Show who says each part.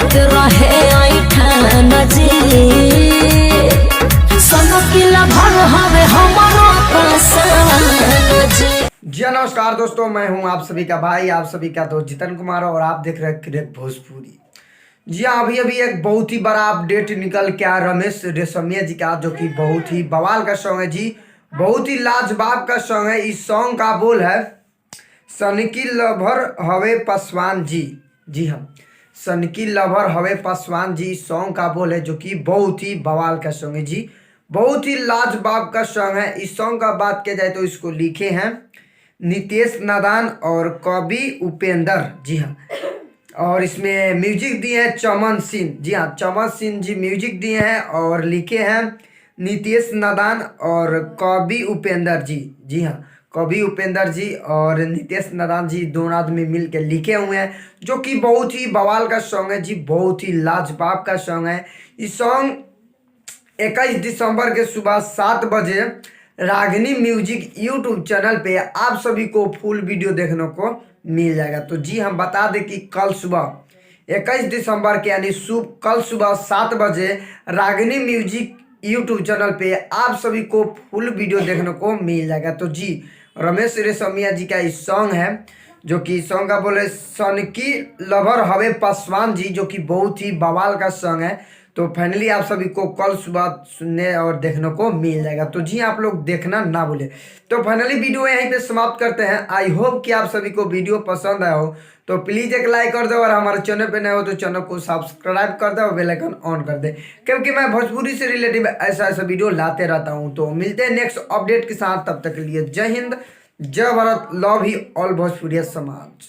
Speaker 1: देत रहे ऐठन जी सनकिला भर हवे हमारो पासान जी।
Speaker 2: जी नमस्कार दोस्तों, मैं हूं आप सभी का भाई, आप सभी का दोस्त जितन कुमार और आप देख रहे हैं क्रेक भोजपुरी। जी हाँ, अभी एक बहुत ही बड़ा अपडेट निकल के आया रमेश रेशमिया जी का, जो कि बहुत ही बवाल का सॉन्ग है जी, बहुत ही लाजवाब का सॉन्ग है। इस सॉन्ग का बोल है सनकी लवर हवे पासवान जी। जी हाँ, सनकी लवर हवे पासवान जी सॉन्ग का बोल है, जो कि बहुत ही बवाल का सॉन्ग है जी, बहुत ही लाजवाब का सॉन्ग है। इस सॉन्ग का बात किया जाए तो इसको लिखे हैं नितेश नादान और कवि उपेंद्र। जी हाँ, और इसमें म्यूजिक दिए हैं चमन सिंह। जी हाँ, चमन सिंह जी म्यूजिक दिए हैं और लिखे हैं नितेश नादान और कवि उपेंद्र जी। जी हाँ, कवि उपेंद्र जी और नितेश नादान जी दोनों आदमी मिल के लिखे हुए हैं, जो कि बहुत ही बवाल का सॉन्ग है जी, बहुत ही लाजवाब का सॉन्ग है। इस सॉन्ग 21 दिसंबर के सुबह 7 बजे रागिनी म्यूजिक यूट्यूब चैनल पे आप सभी को फुल वीडियो देखने को मिल जाएगा। तो जी हम बता दें कि कल सुबह 21 दिसंबर के यानी कल सुबह 7 बजे रागिनी म्यूजिक यूट्यूब चैनल पे आप सभी को फुल वीडियो देखने को मिल जाएगा। तो जी रमेश रेशमिया जी का इस सॉन्ग है, जो कि सॉन्ग का बोले सनकी लवर हवे पासवान जी, जो कि बहुत ही बवाल का सॉन्ग है। तो फाइनली आप सभी को कल सुबह सुनने और देखने को मिल जाएगा। तो जी आप लोग देखना ना भूले। तो फाइनली वीडियो यहीं पे समाप्त करते हैं। आई होप कि आप सभी को वीडियो पसंद आया हो, तो प्लीज एक लाइक कर दो और हमारे चैनल पे नए हो तो चैनल को सब्सक्राइब कर दो और बेल आइकन ऑन कर दे, क्योंकि मैं भोजपुरी से रिलेटिव ऐसा वीडियो लाते रहता हूँ। तो मिलते हैं नेक्स्ट अपडेट के साथ, तब तक के लिए जय हिंद, जय भारत, लव ही ऑल भोजपुरी समाज।